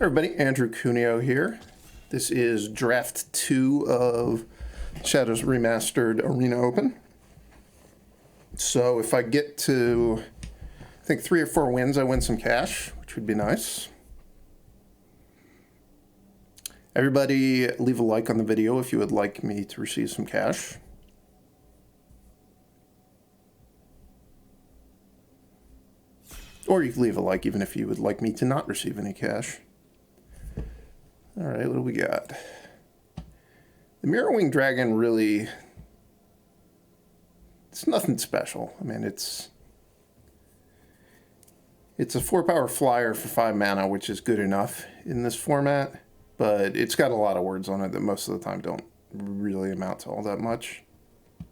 Hi everybody, Andrew Cuneo here. This is draft 2 of Shadows Remastered Arena Open. So if I get to, I think 3 or 4 wins, I win some cash, which would be nice. Everybody leave a like on the video if you would like me to receive some cash. Or you can leave a like even if you would like me to not receive any cash. All right, what do we got? The Mirror-Wing Dragon really, it's nothing special. I mean, it's a 4-power flyer for 5 mana, which is good enough in this format, but it's got a lot of words on it that most of the time don't really amount to all that much. I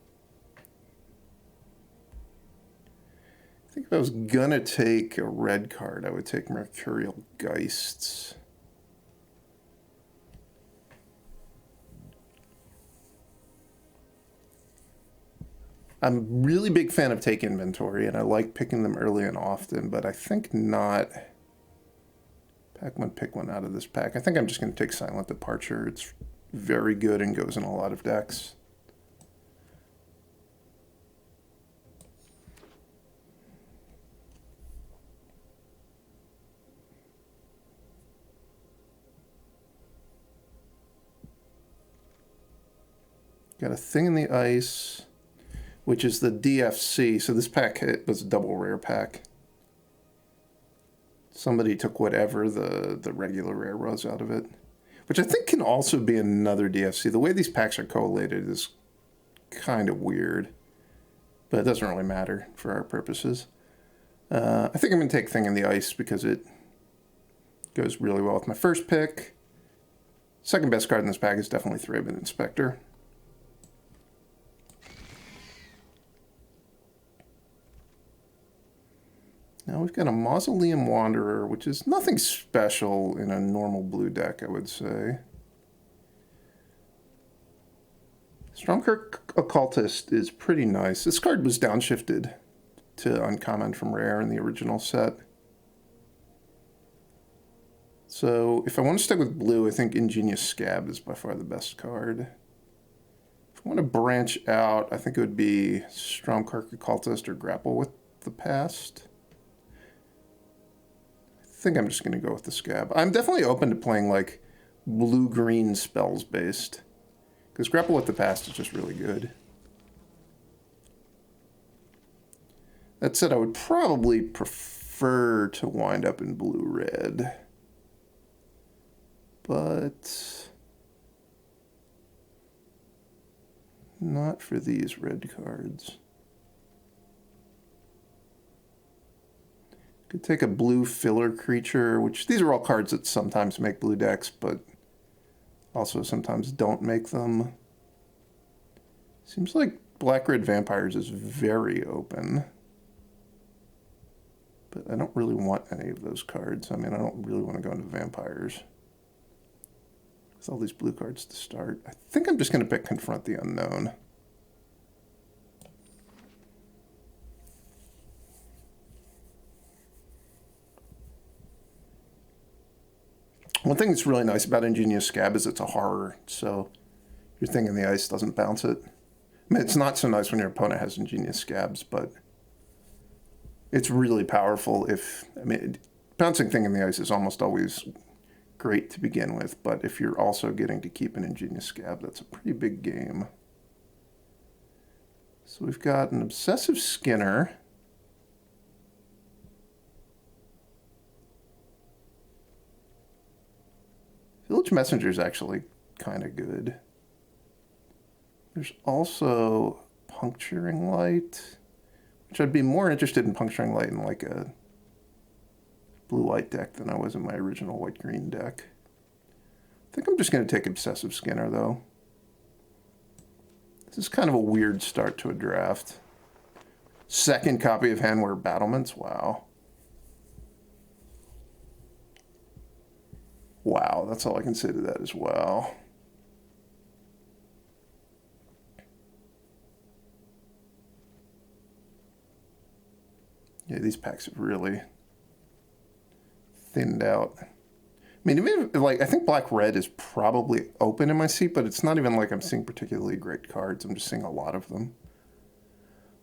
think if I was gonna take a red card, I would take Mercurial Geists. I'm a really big fan of take inventory, and I like picking them early and often, but I think not. Pick one out of this pack. I think I'm just going to take Silent Departure. It's very good and goes in a lot of decks. Got a Thing in the Ice, which is the DFC. So this pack was a double rare pack. Somebody took whatever the regular rare was out of it, which I think can also be another DFC. The way these packs are collated is kind of weird, but it doesn't really matter for our purposes. I think I'm going to take Thing in the Ice because it goes really well with my first pick. Second best card in this pack is definitely Thraben Inspector. Now we've got a Mausoleum Wanderer, which is nothing special in a normal blue deck, I would say. Stormkirk Occultist is pretty nice. This card was downshifted to uncommon from rare in the original set. So if I want to stick with blue, I think Ingenious Scab is by far the best card. If I want to branch out, I think it would be Stormkirk Occultist or Grapple with the Past. I think I'm just going to go with the Scab. I'm definitely open to playing like blue-green spells based, because Grapple with the Past is just really good. That said, I would probably prefer to wind up in blue-red, but not for these red cards. Could take a blue filler creature, which these are all cards that sometimes make blue decks, but also sometimes don't make them. Seems like black-red vampires is very open, but I don't really want any of those cards. I mean, I don't really want to go into vampires with all these blue cards to start. I think I'm just going to pick Confront the Unknown. One thing that's really nice about Ingenious Scab is it's a horror, so your Thing in the Ice doesn't bounce it. I mean, it's not so nice when your opponent has Ingenious Scabs, but it's really powerful if, I mean, bouncing Thing in the Ice is almost always great to begin with, but if you're also getting to keep an Ingenious Scab, that's a pretty big game. So we've got an Obsessive Skinner. Village Messenger is actually kind of good. There's also Puncturing Light, which I'd be more interested in Puncturing Light in like a blue-white deck than I was in my original white-green deck. I think I'm just going to take Obsessive Skinner, though. This is kind of a weird start to a draft. Second copy of Handwear Battlements, wow. Wow, that's all I can say to that as well. Yeah, these packs have really thinned out. I mean, even like I think black red is probably open in my seat, but it's not even like I'm seeing particularly great cards. I'm just seeing a lot of them.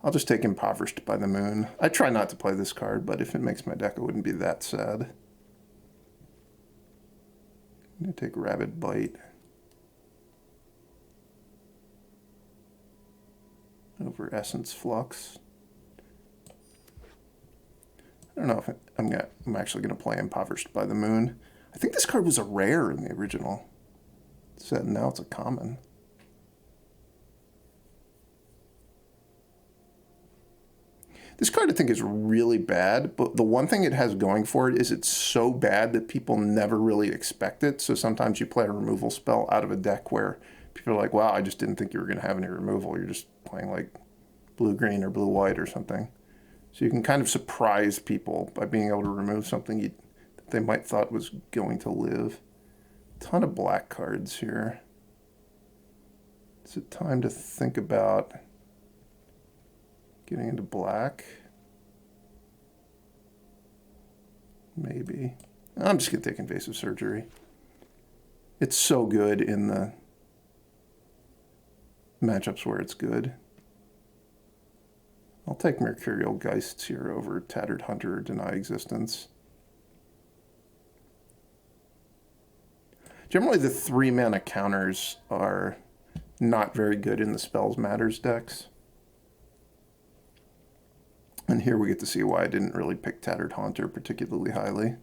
I'll just take Impoverished by the Moon. I try not to play this card, but if it makes my deck, I wouldn't be that sad. I'm going to take Rabid Bite over Essence Flux. I don't know if I'm actually going to play Impoverished by the Moon. I think this card was a rare in the original set, and now it's a common. This card I think is really bad, but the one thing it has going for it is it's so bad that people never really expect it. So sometimes you play a removal spell out of a deck where people are like, wow, I just didn't think you were going to have any removal. You're just playing like blue-green or blue-white or something. So you can kind of surprise people by being able to remove something that they might thought was going to live. Ton of black cards here. Is it time to think about getting into black? Maybe. I'm just going to take Invasive Surgery. It's so good in the matchups where it's good. I'll take Mercurial Geists here over Tattered Hunter or Deny Existence. Generally, the 3-mana counters are not very good in the Spells Matters decks. And here we get to see why I didn't really pick Tattered Haunter particularly highly.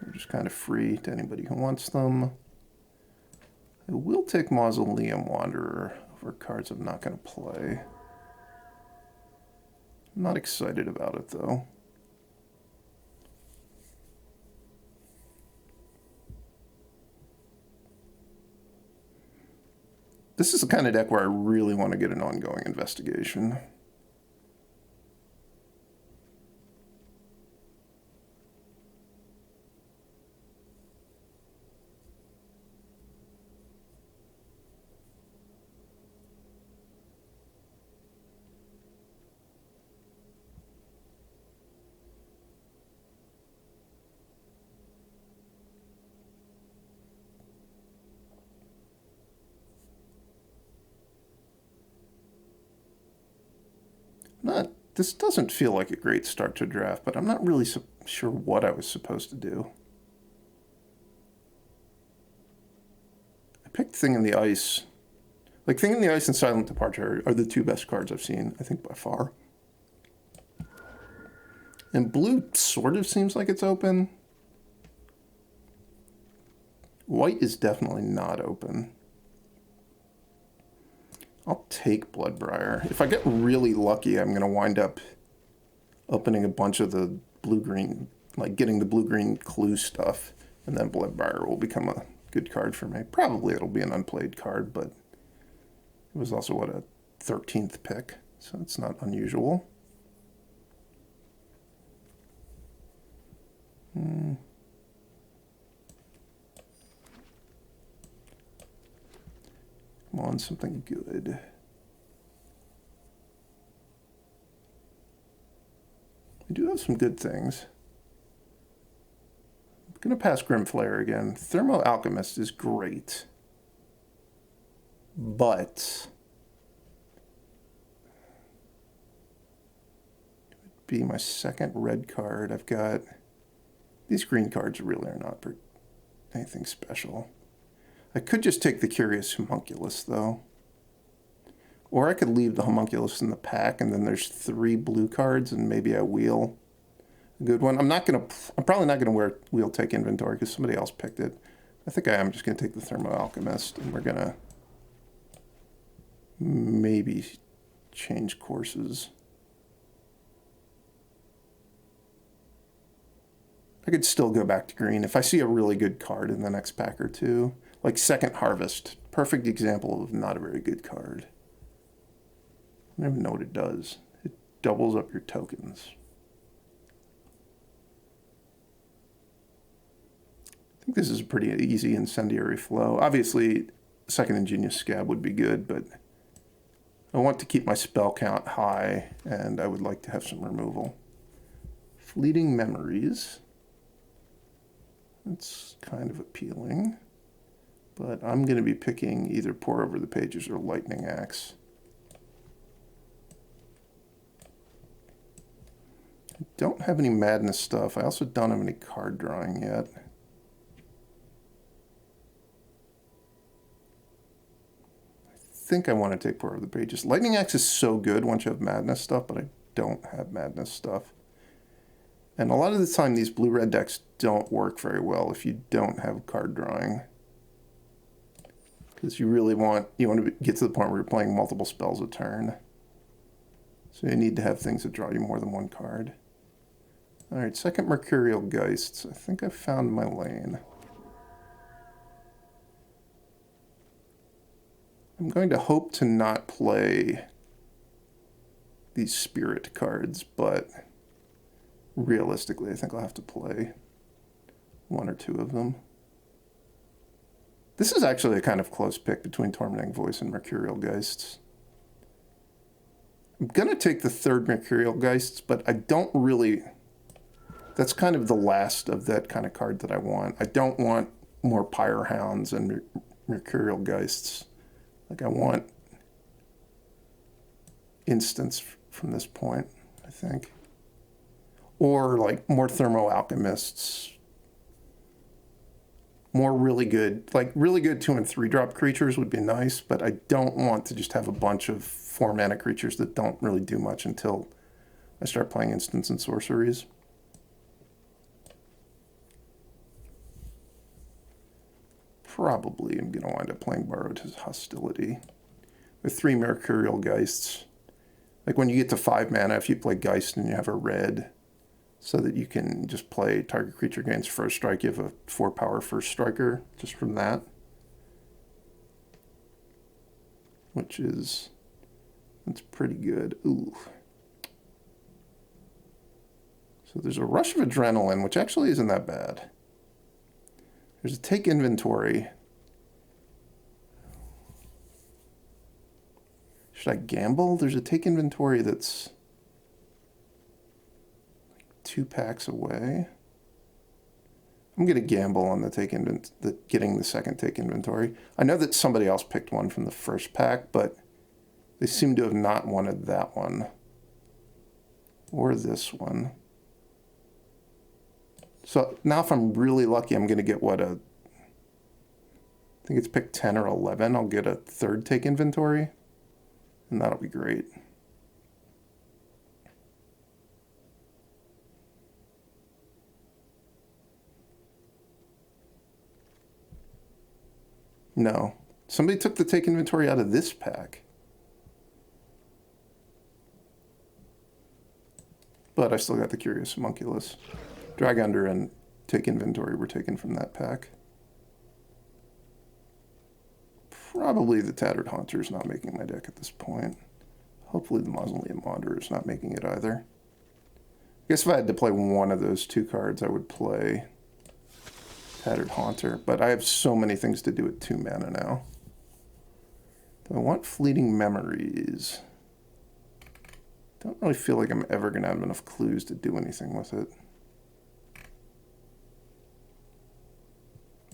They're just kind of free to anybody who wants them. I will take Mausoleum Wanderer over cards I'm not going to play. I'm not excited about it, though. This is the kind of deck where I really want to get an ongoing investigation. This doesn't feel like a great start to draft, but I'm not really sure what I was supposed to do. I picked Thing in the Ice. Like, Thing in the Ice and Silent Departure are the two best cards I've seen, I think, by far. And blue sort of seems like it's open. White is definitely not open. I'll take Bloodbriar. If I get really lucky, I'm going to wind up opening a bunch of the blue-green, like getting the blue-green clue stuff, and then Bloodbriar will become a good card for me. Probably it'll be an unplayed card, but it was also, what, a 13th pick, so it's not unusual. Come on, something good. We do have some good things. I'm going to pass Grimflare again. Thermo Alchemist is great. But it would be my second red card. I've got... These green cards really are not for anything special. I could just take the Curious Homunculus, though. Or I could leave the Homunculus in the pack, and then there's 3 blue cards, and maybe I wheel a good one. I'm probably not gonna wheel take inventory because somebody else picked it. I think I am just gonna take the Thermo Alchemist, and we're gonna maybe change courses. I could still go back to green if I see a really good card in the next pack or two. Like Second Harvest. Perfect example of not a very good card. I don't even know what it does. It doubles up your tokens. I think this is a pretty easy Incendiary Flow. Obviously, second Ingenious Scab would be good, but I want to keep my spell count high, and I would like to have some removal. Fleeting Memories. That's kind of appealing. But I'm going to be picking either Pour Over the Pages or Lightning Axe. I don't have any Madness stuff. I also don't have any card drawing yet. I think I want to take Pour Over the Pages. Lightning Axe is so good once you have Madness stuff, but I don't have Madness stuff. And a lot of the time, these blue-red decks don't work very well if you don't have card drawing. Because you really want to get to the point where you're playing multiple spells a turn. So you need to have things that draw you more than one card. All right, second Mercurial Geists. I think I found my lane. I'm going to hope to not play these Spirit cards, but realistically, I think I'll have to play one or two of them. This is actually a kind of close pick between Tormenting Voice and Mercurial Geists. I'm going to take the third Mercurial Geists, but I don't really... That's kind of the last of that kind of card that I want. I don't want more Pyre Hounds and Mercurial Geists. Like, I want instants from this point, I think. Or, like, more Thermo Alchemists. More really good 2 and 3 drop creatures would be nice, but I don't want to just have a bunch of 4 mana creatures that don't really do much until I start playing instants and sorceries. Probably I'm going to wind up playing Borrowed Hostility with 3 Mercurial Geists. Like when you get to 5 mana, if you play Geist and you have a red, so that you can just play target creature gains first strike. You have a 4-power first striker just from that. That's pretty good. Ooh. So there's a Rush of Adrenaline, which actually isn't that bad. There's a Take Inventory. Should I gamble? There's a Take Inventory that's 2 packs away. I'm going to gamble on getting the second Take Inventory. I know that somebody else picked one from the first pack, but they seem to have not wanted that one. Or this one. So now if I'm really lucky, I'm going to get I think it's pick 10 or 11. I'll get a third Take Inventory, and that'll be great. No. Somebody took the Take Inventory out of this pack. But I still got the Curious Homunculus. Drag Under and Take Inventory were taken from that pack. Probably the Tattered Haunter is not making my deck at this point. Hopefully the Mausoleum Wanderer is not making it either. I guess if I had to play one of those 2 cards, I would play Tattered Haunter, but I have so many things to do with 2 mana now. Do I want Fleeting Memories? Don't really feel like I'm ever going to have enough clues to do anything with it.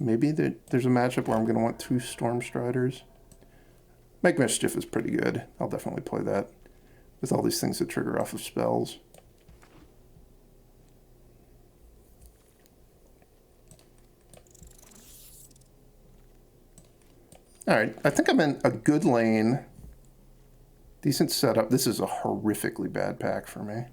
Maybe there's a matchup where I'm going to want 2 Stormstriders. Make Mischief is pretty good. I'll definitely play that with all these things that trigger off of spells. All right, I think I'm in a good lane. Decent setup. This is a horrifically bad pack for me.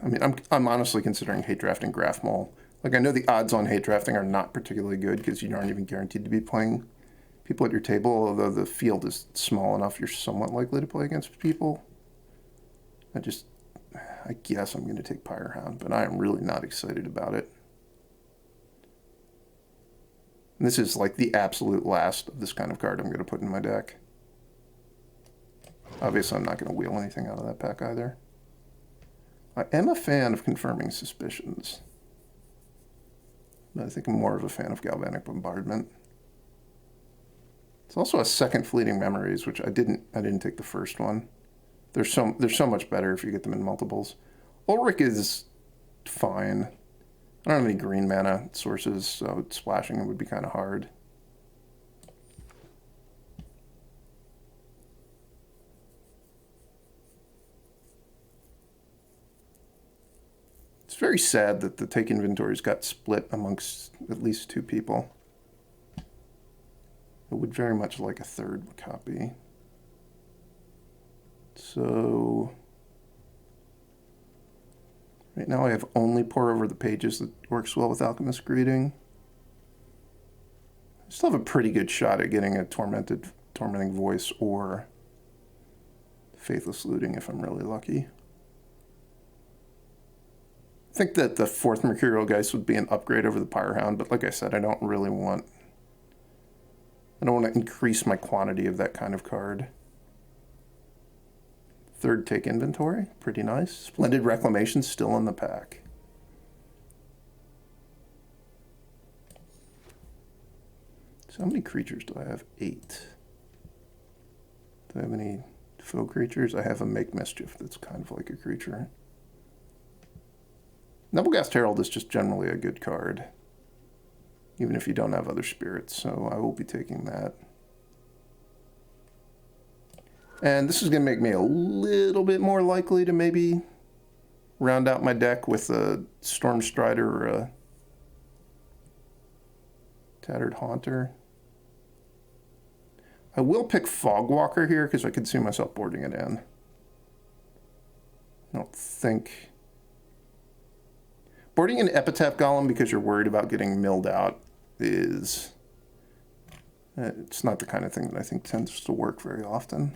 I mean, I'm honestly considering hate drafting Graph Mole. Like, I know the odds on hate drafting are not particularly good because you aren't even guaranteed to be playing people at your table, although the field is small enough you're somewhat likely to play against people. I guess I'm going to take Pyre Hound, but I am really not excited about it. And this is like the absolute last of this kind of card I'm going to put in my deck. Obviously, I'm not going to wheel anything out of that pack either. I am a fan of Confirming Suspicions, but I think I'm more of a fan of Galvanic Bombardment. It's also a second Fleeting Memories, which I didn't take the first one. They're so much better if you get them in multiples. Ulrich is fine. I don't have any green mana sources, so splashing it would be kind of hard. It's very sad that the take inventories got split amongst at least 2 people. I would very much like a third copy. So right now I have only Pour Over the Pages that works well with Alchemist Greeting. I still have a pretty good shot at getting a Tormenting Voice or Faithless Looting if I'm really lucky. I think that the 4th Mercurial Geist would be an upgrade over the Pyrehound, but like I said, I don't want to increase my quantity of that kind of card. Third Take Inventory, pretty nice. Splendid Reclamation still in the pack. So how many creatures do I have? 8. Do I have any faux creatures? I have a Make Mischief that's kind of like a creature. Nebelgast Herald is just generally a good card, even if you don't have other spirits, so I will be taking that. And this is going to make me a little bit more likely to maybe round out my deck with a Storm Strider or a Tattered Haunter. I will pick Fogwalker here because I could see myself boarding it in. I don't think... Boarding an Epitaph Golem because you're worried about getting milled out is... it's not the kind of thing that I think tends to work very often.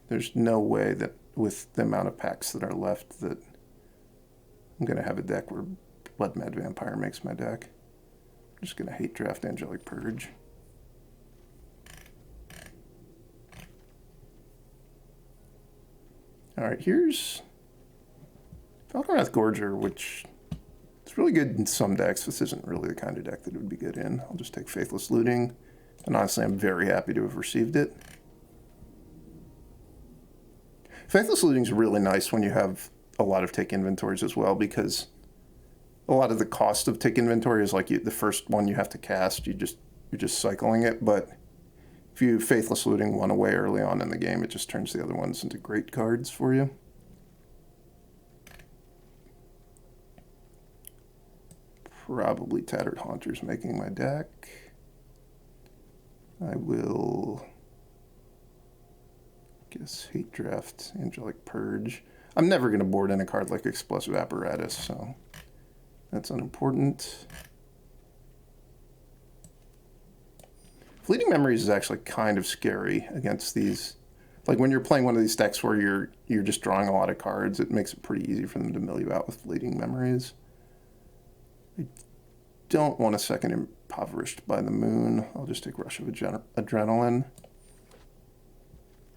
There's no way that with the amount of packs that are left that I'm going to have a deck where Blood Mad Vampire makes my deck. I'm just going to hate draft Angelic Purge. All right, here's Falconwrath Gorger, which is really good in some decks. This isn't really the kind of deck that it would be good in. I'll just take Faithless Looting. And honestly, I'm very happy to have received it. Faithless Looting is really nice when you have a lot of take inventories as well, because a lot of the cost of take inventory is like the first one you have to cast, you're just cycling it. But if you Faithless Looting one away early on in the game, it just turns the other ones into great cards for you. Probably Tattered Haunter's making my deck. I will... guess hate draft Angelic Purge. I'm never going to board in a card like Explosive Apparatus, so that's unimportant. Fleeting Memories is actually kind of scary against these. Like when you're playing one of these decks where you're just drawing a lot of cards, it makes it pretty easy for them to mill you out with Fleeting Memories. I don't want a second Impoverished by the Moon. I'll just take Rush of Adrenaline.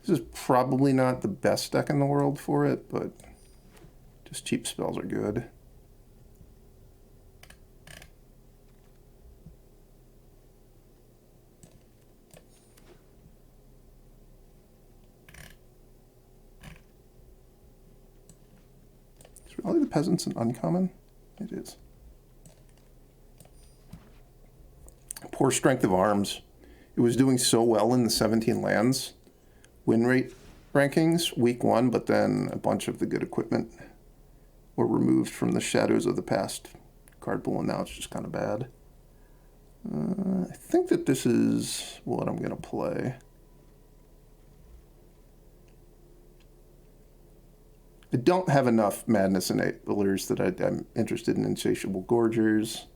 This is probably not the best deck in the world for it, but just cheap spells are good. Is Rally the Peasants an uncommon? It is. Poor Strength of Arms. It was doing so well in the 17 lands win rate rankings week 1, but then a bunch of the good equipment were removed from the Shadows of the Past card pool, and now it's just kind of bad. I think that this is what I'm going to play. I don't have enough Madness Enablers that I'm interested in Insatiable Gorgers.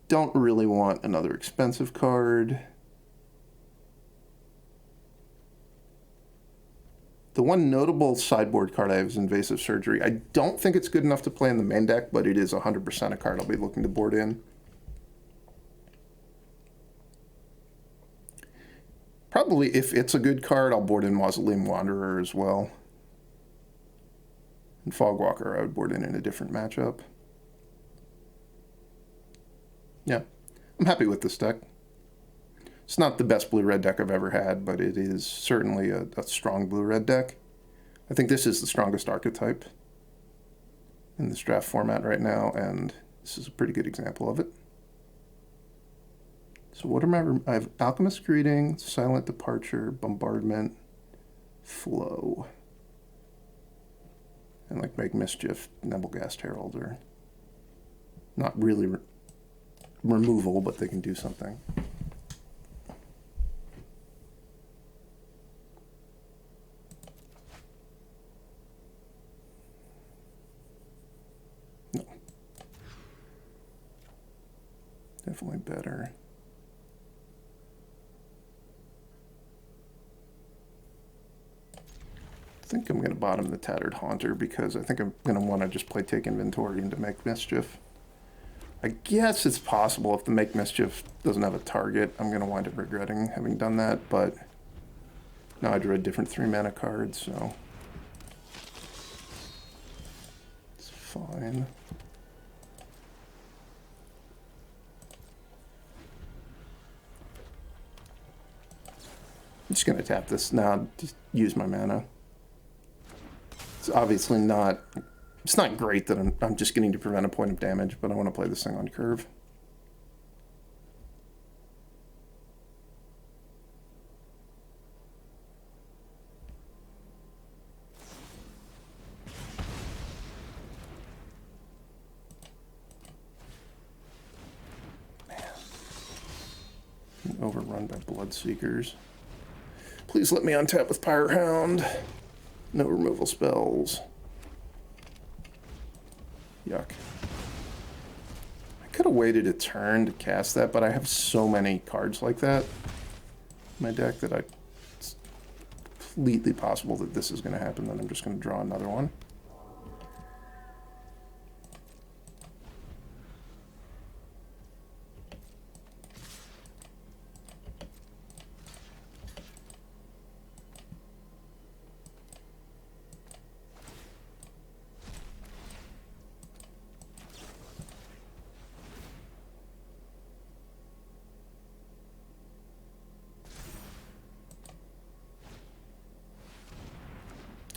Don't really want another expensive card. The one notable sideboard card I have is Invasive Surgery. I don't think it's good enough to play in the main deck, but it is 100% a card I'll be looking to board in. Probably, if it's a good card, I'll board in Mausoleum Wanderer as well. And Fogwalker, I would board in a different matchup. Yeah, I'm happy with this deck. It's not the best blue-red deck I've ever had, but it is certainly a strong blue-red deck. I think this is the strongest archetype in this draft format right now, and this is a pretty good example of it. So what am I have Alchemist Greeting, Silent Departure, Bombardment, Flow. And like Make Mischief, Nebelgast Herald are not really removal, but they can do something. No. Definitely better. I think I'm going to bottom the Tattered Haunter because I think I'm going to want to just play Take Inventory into Make Mischief. I guess it's possible if the Make Mischief doesn't have a target, I'm going to wind up regretting having done that, but now I drew a different 3-mana card, so it's fine. I'm just going to tap this now, just use my mana. It's obviously not, it's not great that I'm just getting to prevent a point of damage, but I want to play this thing on curve. Man. I'm overrun by Bloodseekers. Please let me untap with Pirate Hound. No removal spells. Yuck. I could have waited a turn to cast that, but I have so many cards like that in my deck that it's completely possible that this is going to happen, then I'm just going to draw another one.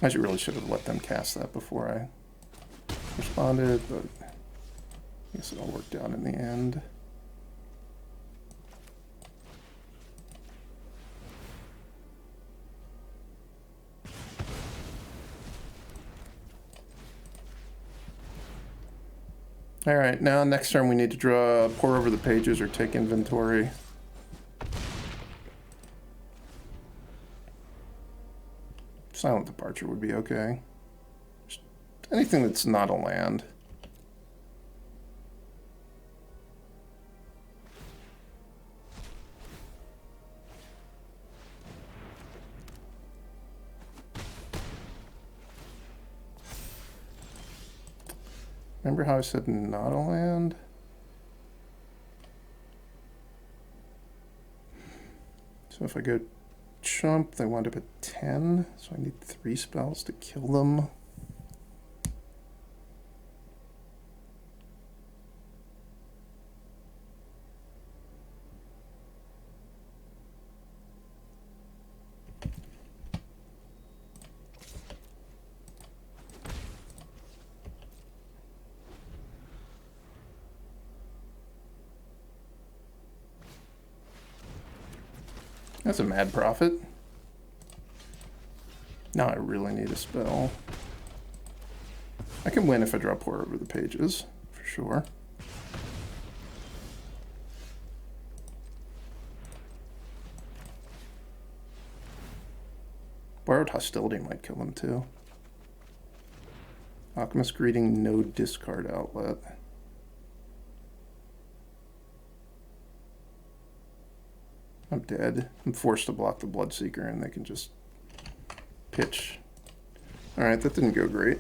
I really should have let them cast that before I responded, but I guess it all worked out in the end. All right, now next turn we need to draw Pour Over the Pages or Take Inventory. Silent Departure would be okay. Just anything that's not a land. Remember how I said not a land? So if I go chump, they wind up at 10, so I need 3 spells to kill them. That's a Mad Prophet. Now I really need a spell. I can win if I draw Pour Over the Pages, for sure. Borrowed Hostility might kill him too. Alchemist Greeting, no discard outlet. I'm dead. I'm forced to block the Bloodseeker and they can just pitch. Alright, that didn't go great.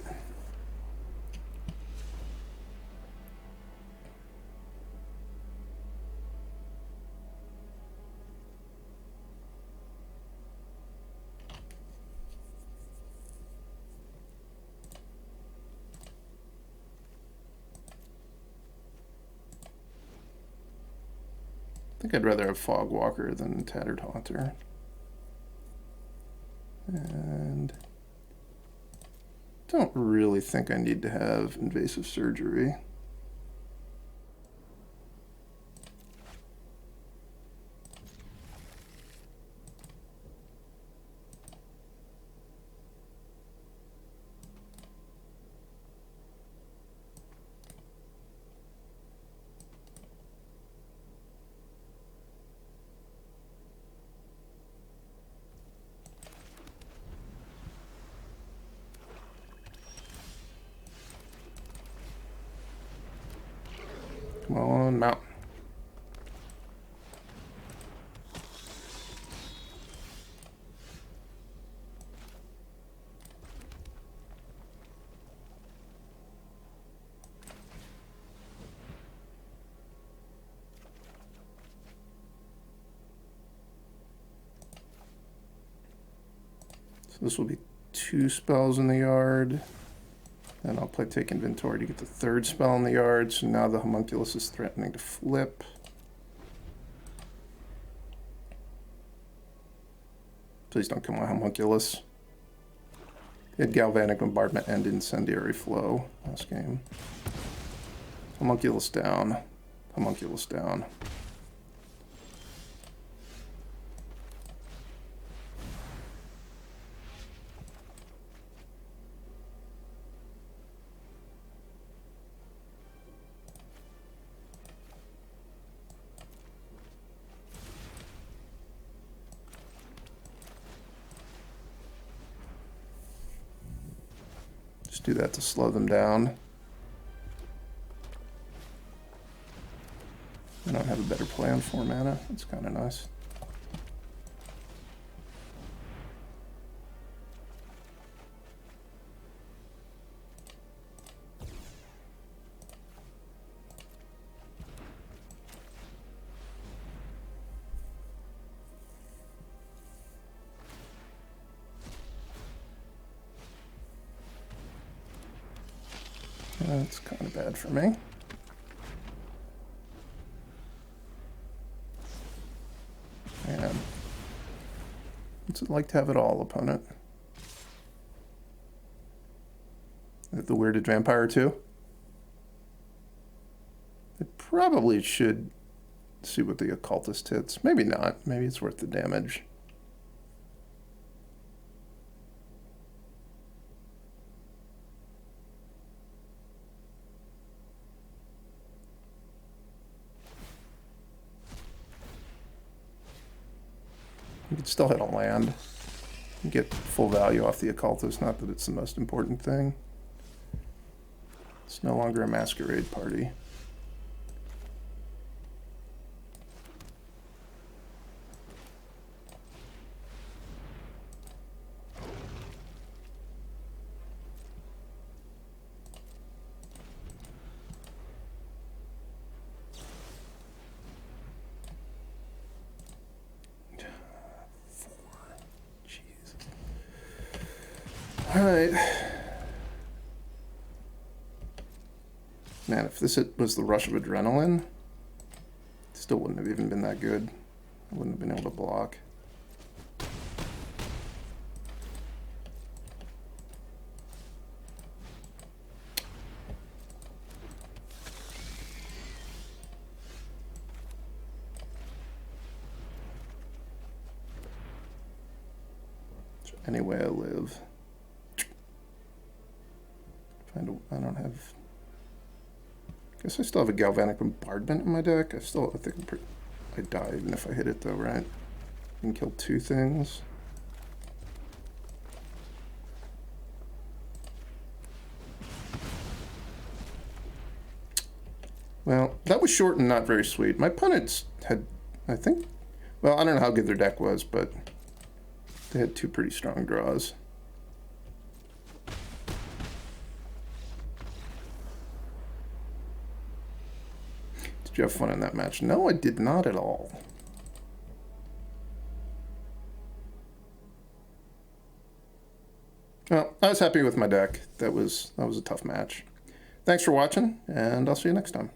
think I'd rather have Fogwalker than Tattered Haunter. And don't really think I need to have Invasive Surgery. Come on, mount. So this will be 2 spells in the yard. And I'll play Take Inventory to get the 3rd spell in the yard. So now the Homunculus is threatening to flip. Please don't kill my Homunculus. He had Galvanic Bombardment and Incendiary Flow last game. Homunculus down. Homunculus down. Just do that to slow them down. I don't have a better play on 4 mana. That's kind of nice. That's kind of bad for me. Man, what's it like to have it all, opponent? The Weirded Vampire too? I probably should see what the Occultist hits. Maybe not. Maybe it's worth the damage. You could still hit a land and get full value off the Occultist, not that it's the most important thing. It's no longer a masquerade party. All right. Man, if this was the rush of adrenaline, it still wouldn't have even been that good. I wouldn't have been able to block. Any way I live. I don't have. I guess I still have a Galvanic Bombardment in my deck. I think I die even if I hit it though, right? I can kill 2 things. Well, that was short and not very sweet. My opponents had, I think, well, I don't know how good their deck was, but they had 2 pretty strong draws. Did you have fun in that match? No, I did not at all. Well, I was happy with my deck. That was a tough match. Thanks for watching, and I'll see you next time.